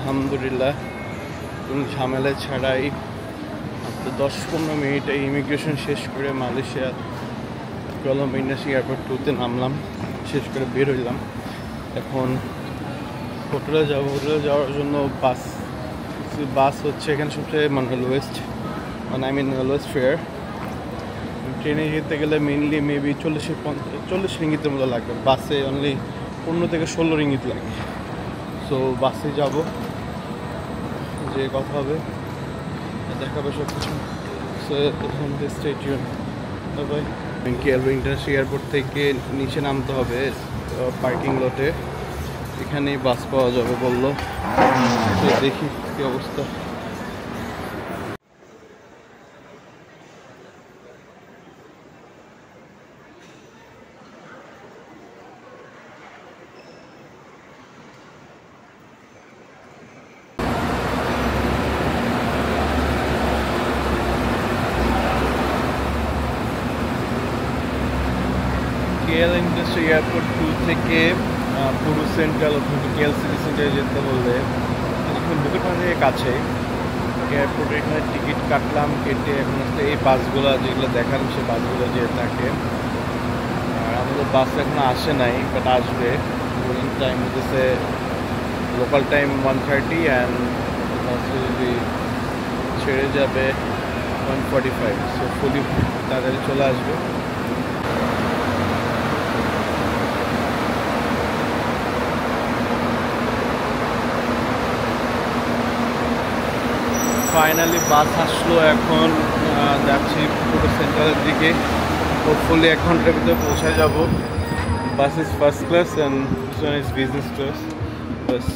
আলহামদুলিল্লাহ কোনো ঝামেলা ছাড়াই 10-15 মিনিটে ইমিগ্রেশন শেষ করে মালয়েশিয়া কোলালামপুর ইন্টারন্যাশনাল এয়ারপোর্ট 2-তে নামলাম, শেষ করে বের হইলাম। এখন হোটেলে যাওয়ার জন্য বাস হচ্ছে এখানে সবচেয়ে লোয়েস্ট লোয়েস্ট ফেয়ার। ট্রেনে যেতে গেলে মেনলি মেবি 40 রিঙ্গিতের মতো লাগবে, বাসে অনলি 15 থেকে 16 রিঙ্গিত লাগে। সো বাসে যাব, যে কথা হবে দেখাবে সব কিছু। So stay tune. Bye. International airport থেকে নিচে নামতে হবে পার্কিং লটে, এখানেই বাস পাওয়া যাবে বললো। তো দেখি কি অবস্থা। কেএল ইন্টারন্যাশনাল এয়ারপোর্ট 2 থেকে পুরো সেন্ট্রাল কেএল সিটি সেন্টারে যেতে বললে এখন দুটোখান থেকে কাছে এয়ারপোর্টে এখানে টিকিট কাটলাম, কেটে এখন এই বাসগুলো যেগুলো দেখালাম সেই বাসগুলো যে থাকে। আর আমাদের বাস এখন আসে নাই, বাট আসবে। টাইম হচ্ছে লোকাল টাইম 1:30 অ্যান্ড যদি ছেড়ে যাবে 1:45। সো ফুলি তাড়াতাড়ি চলে আসবে। ফাইনালি বাস আসলো, এখন যাচ্ছি পুরো সেন্ট্রালের দিকে। হোপফুলি 1 ঘন্টার ভিতরে পৌঁছায় যাব। Bus is first class and this one is business class. Bus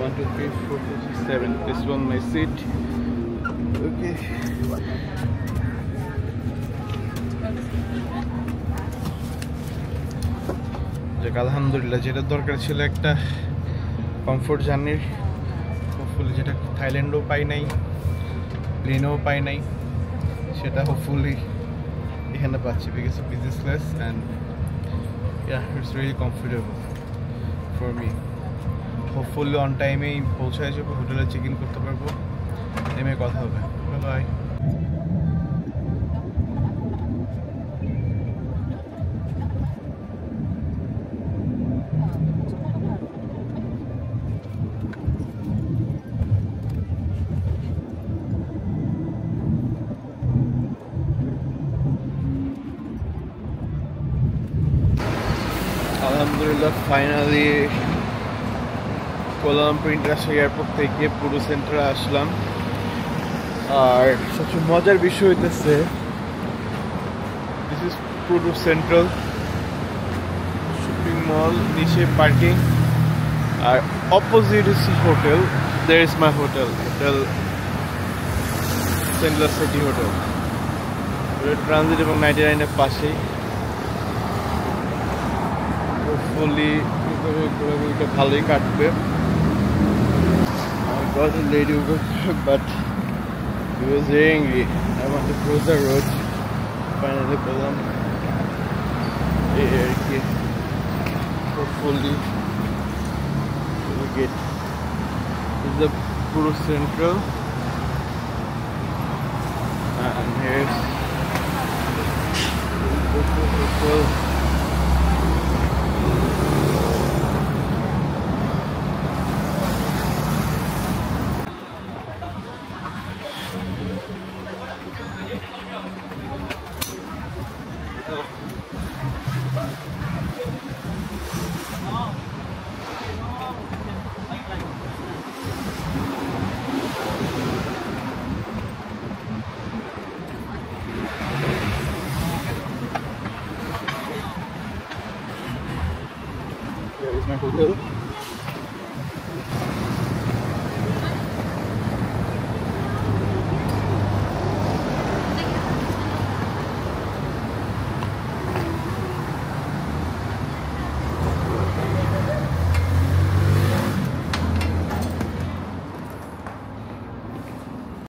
1 2 3 4 5 6 7, this one my seat. Okay, যাক আলহামদুলিল্লাহ, যেটা দরকার ছিল একটা কমফোর্ট জার্নির, হোপফুলি যেটা থাইল্যান্ডেও পাই নাই, প্লেনেও পাই নাই, সেটা হোপফুলি এখানে পাচ্ছি। Because of business class and it's really comfortable for me. Hopefully on টাইমেই পৌঁছায় যাবো, হোটেলে চেক ইন করতে পারবো, নেমে কথা হবে। বাই। আলহামদুলিল্লাহ ফাইনালি কোলালামপুর ইন্টারন্যাশনাল এয়ারপোর্ট থেকে পুরো সেন্টারে আসলাম। আর সবচেয়ে মজার বিষয় হইতেছে দিস ইজ পুরো সেন্ট্রাল শপিং মল, নিচে পার্কিং, আর opposite is hotel. There is my hotel central city hotel, transit এবং 99-এর পাশেই। হোপফুলি ঘোরাঘুরিটা ভালোই কাটবে। got a lady over, but he was very angry. I want to cross the road. Finally পেলাম আর কি। Hopefully we get the Puro Central, and here's the hotel. Here is my hotel.